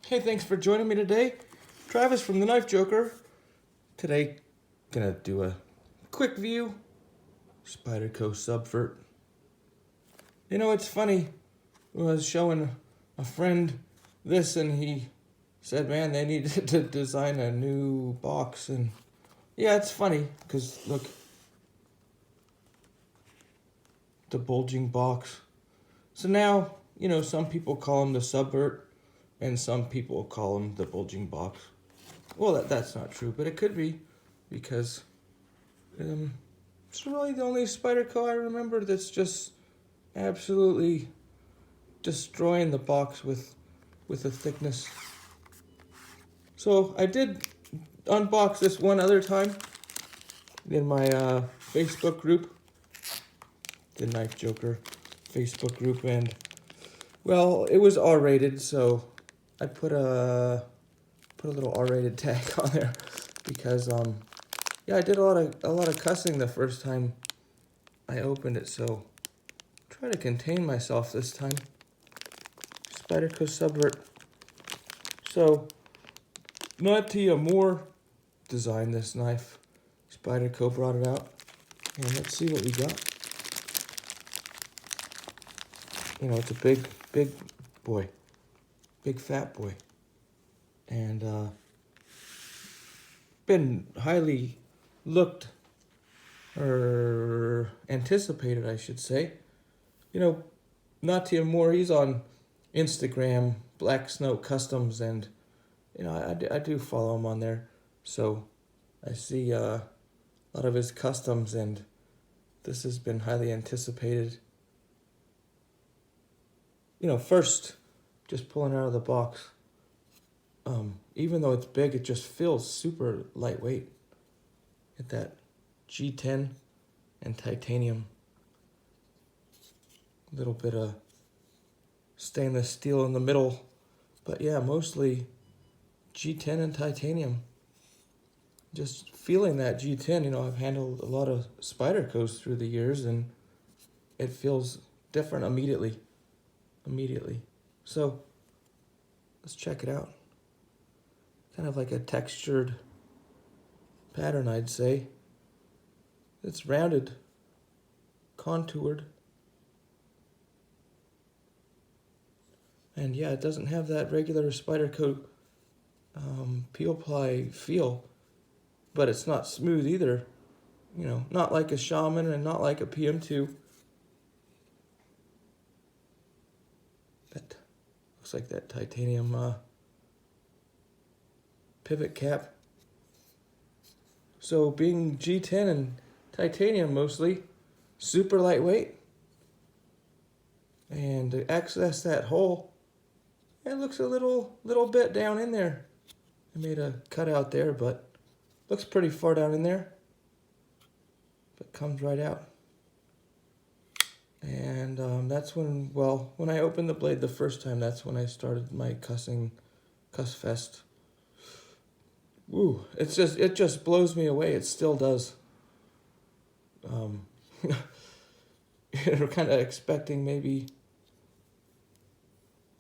Hey, thanks for joining me today. Travis from the Knife Joker. Today, gonna do a quick view. Spyderco Subvert. You know, it's funny. I was showing a friend this and he said, man, they needed to design a new box. And yeah, it's funny because look, the bulging box. So now, you know, some people call them the Subvert and some people call them the bulging box. Well, that's not true, but it could be because it's really the only Spyderco I remember that's just absolutely destroying the box with the thickness. So I did unbox this one other time in my Facebook group, the Knife Joker Facebook group, and well, it was R-rated, so I put a little R-rated tag on there because yeah, I did a lot of cussing the first time I opened it, so try to contain myself this time. Spyderco Subvert. So Natia Moore designed this knife. Spyderco brought it out, and let's see what we got. You know, it's a big boy, big fat boy, and been highly looked or anticipated, I should say. You know, Natia Moore, he's on Instagram, Black Snow Customs, and you know, I do follow him on there, so I see a lot of his customs, and this has been highly anticipated. You know, first, just pulling out of the box, even though it's big, it just feels super lightweight. Get that G10 and titanium. A little bit of stainless steel in the middle, but yeah, mostly G10 and titanium. Just feeling that G10, you know, I've handled a lot of Spydercos through the years, and it feels different immediately. So let's check it out. Kind of like a textured pattern, I'd say. It's rounded, contoured, and yeah, it doesn't have that regular Spyderco peel ply feel, but it's not smooth either. You know, not like a Shaman and not like a PM2. That looks like that titanium pivot cap. So being G10 and titanium mostly, super lightweight. And to access that hole, it looks a little bit down in there. I made a cutout there, but looks pretty far down in there. But comes right out. And that's when, well, when I opened the blade the first time, that's when I started my cuss fest. Woo, it just blows me away. It still does. You're kind of expecting maybe,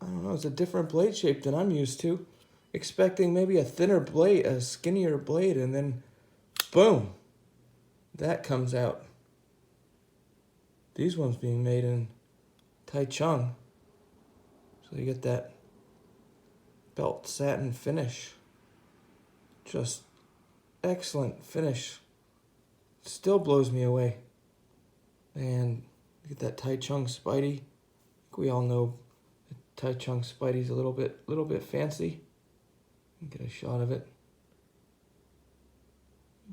I don't know, it's a different blade shape than I'm used to. Expecting maybe a thinner blade, a skinnier blade, and then boom, that comes out. These ones being made in Taichung. So you get that belt satin finish. Just excellent finish. Still blows me away. And you get that Taichung Spidey. We all know the Taichung Spidey's a little bit fancy. Get a shot of it.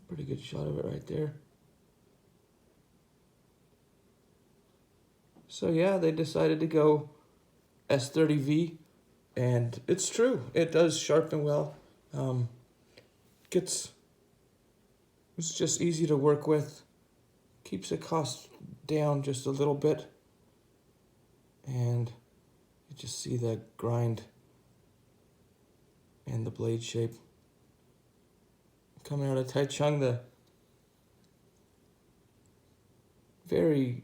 Pretty good shot of it right there. So yeah, they decided to go S30V, and it's true. It does sharpen well. It's just easy to work with. Keeps the cost down just a little bit. And you just see the grind and the blade shape. Coming out of Taichung, the very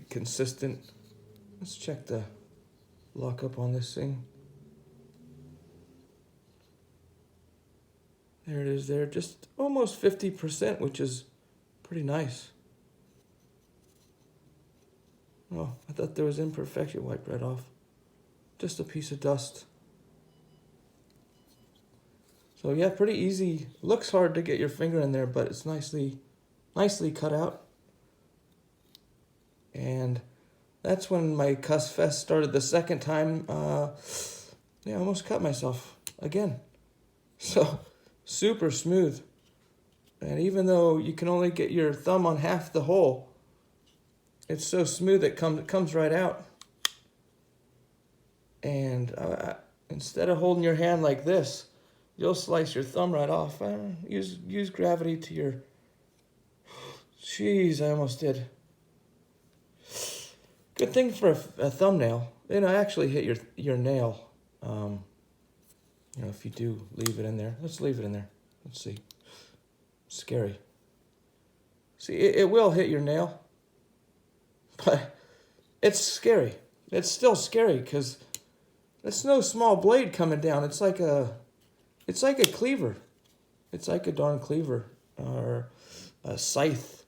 consistent. Let's check the lockup on this thing. There it is there, just almost 50%, which is pretty nice. Oh, I thought there was imperfection. Wipe right off. Just a piece of dust. So yeah, pretty easy. Looks hard to get your finger in there, but it's nicely cut out. And that's when my cuss fest started the second time. Yeah, I almost cut myself again. So super smooth. And even though you can only get your thumb on half the hole, it's so smooth it comes right out. And instead of holding your hand like this, you'll slice your thumb right off. Use gravity to your... Jeez, I almost did. Good thing for a thumbnail. Then I actually hit your nail. You know, if you do leave it in there. Let's leave it in there. Let's see. Scary. See, it will hit your nail. But it's scary. It's still scary because it's no small blade coming down. It's like a cleaver. It's like a darn cleaver or a scythe.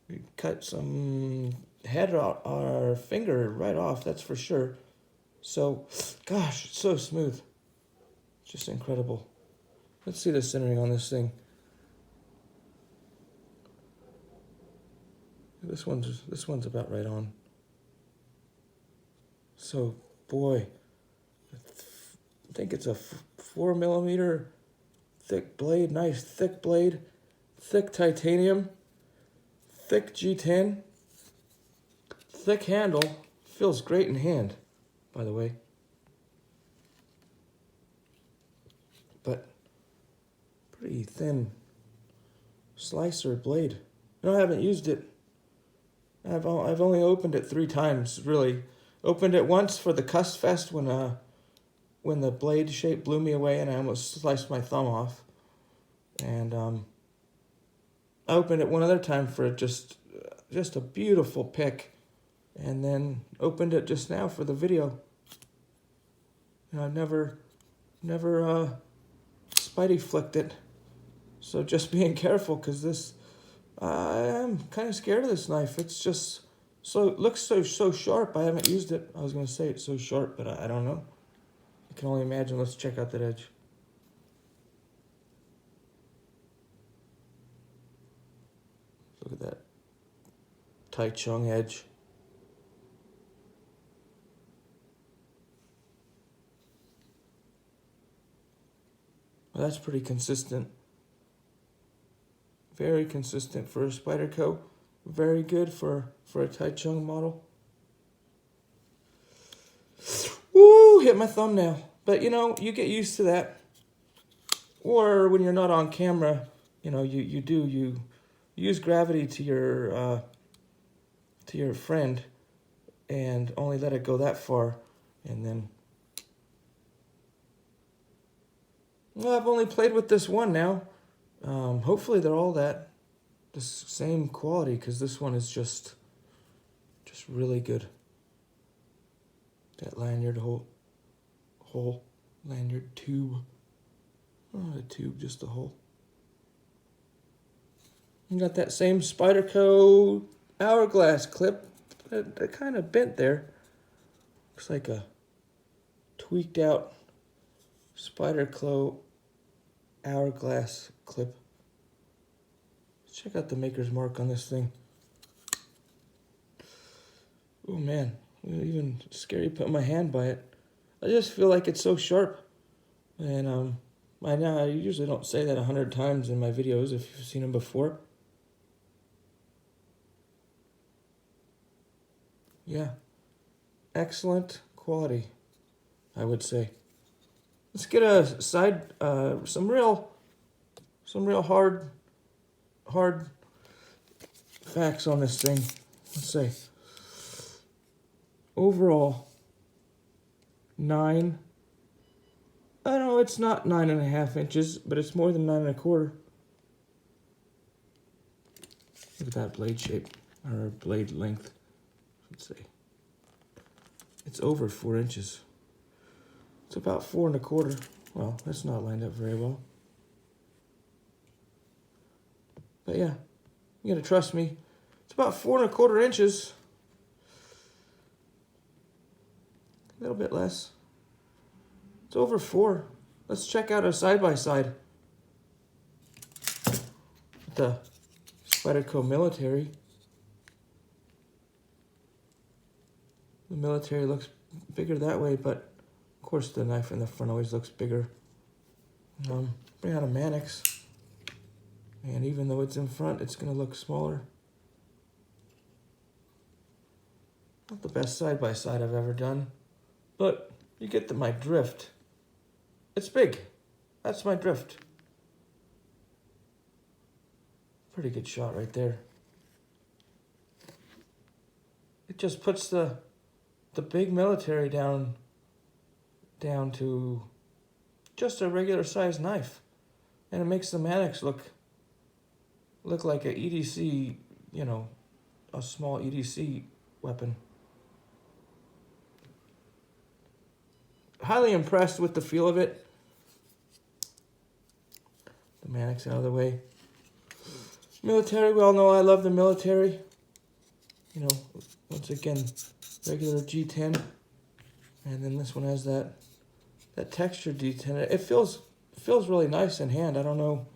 You cut some head or finger right off, that's for sure. So, gosh, it's so smooth. Just incredible. Let's see the centering on this thing. This one's about right on. So, boy, I think it's a 4mm thick blade, nice thick blade, thick titanium, thick G10, thick handle. Feels great in hand, by the way. But pretty thin slicer blade. No, I haven't used it. I've only opened it 3 times, really. Opened it once for the Cuss Fest when the blade shape blew me away and I almost sliced my thumb off. And I opened it one other time for just a beautiful pick, and then opened it just now for the video. And I've never Spidey flicked it, so just being careful because this. I'm kind of scared of this knife. It's just it looks so sharp. I haven't used it. I was gonna say it's so sharp, but I don't know. I can only imagine. Let's check out that edge. Look at that Tai Chung edge. Well, that's pretty consistent. Very consistent for a Spyderco. Very good for a Tai Chung model. Woo! Hit my thumbnail. But you know, you get used to that. Or when you're not on camera, you know, you use gravity to your friend and only let it go that far, and then. Well, I've only played with this one now. Hopefully they're all the same quality, because this one is just really good. That lanyard hole, lanyard tube. Not a tube, just a hole. You got that same Spyderco hourglass clip that kind of bent there. Looks like a tweaked out Spyderco hourglass clip. Let's check out the maker's mark on this thing. Oh man, even scary putting my hand by it. I just feel like it's so sharp. And I usually don't say that 100 times in my videos if you've seen them before. Yeah, excellent quality, I would say. Let's get a side, some real hard facts on this thing. Let's say overall 9. I know it's not 9.5 inches, but it's more than 9.25. Look at that blade shape, or blade length. Let's say it's over 4 inches. It's about 4.25. Well, that's not lined up very well. But yeah, you gotta trust me. It's about 4¼ inches. A little bit less. It's over 4. Let's check out a side-by-side. The Spyderco military. The military looks bigger that way, but of course the knife in the front always looks bigger. Bring out a Mannix. And even though it's in front, it's going to look smaller. Not the best side-by-side I've ever done, but you get my drift. It's big. That's my drift. Pretty good shot right there. It just puts the big military down to just a regular sized knife. And it makes the Mannix look like a EDC, you know, a small EDC weapon. Highly impressed with the feel of it. The Mannix out of the way. Military, we all know I love the military. You know, once again, regular G10. And then this one has that texture D10. It feels really nice in hand. I don't know.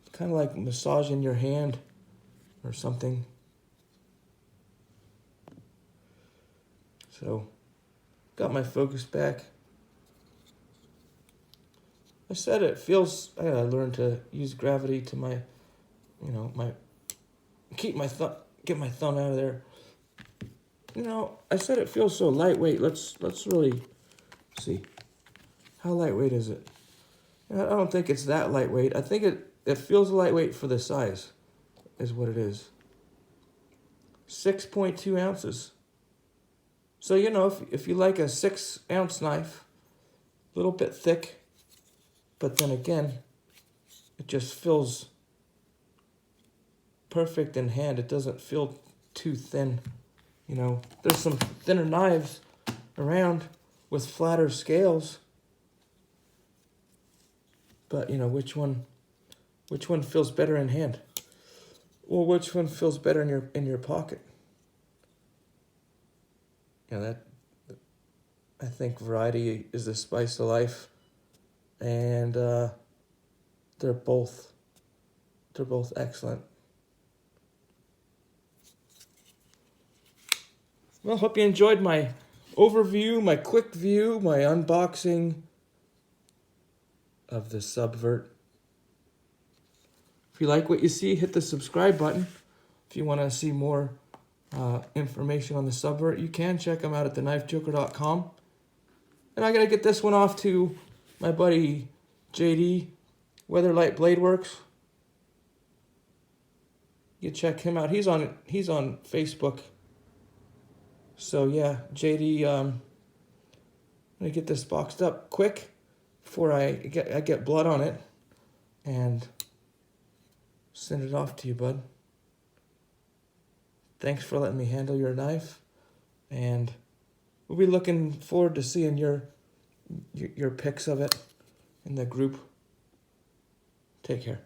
It's kind of like massaging your hand or something. So, got my focus back. I said it feels, I gotta learn to use gravity to my, you know, get my thumb out of there. You know, I said it feels so lightweight. Let's really see. How lightweight is it? I don't think it's that lightweight. I think it feels lightweight for the size, is what it is. 6.2 ounces. So, you know, if you like a 6-ounce knife, a little bit thick, but then again, it just feels perfect in hand. It doesn't feel too thin. You know, there's some thinner knives around with flatter scales. But, you know, which one feels better in hand? Well, which one feels better in your pocket? You know, I think variety is the spice of life. And they're both excellent. Well, hope you enjoyed my overview, my quick view, my unboxing of the Subvert. If you like what you see, hit the subscribe button. If you want to see more information on the Subvert, you can check them out at thenifejoker.com. And I got to get this one off to my buddy JD, Weatherlight Blade Works. You check him out. He's on Facebook. So yeah, JD, I'm gonna get this boxed up quick before I get blood on it, and send it off to you, bud. Thanks for letting me handle your knife, and we'll be looking forward to seeing your pics of it in the group. Take care.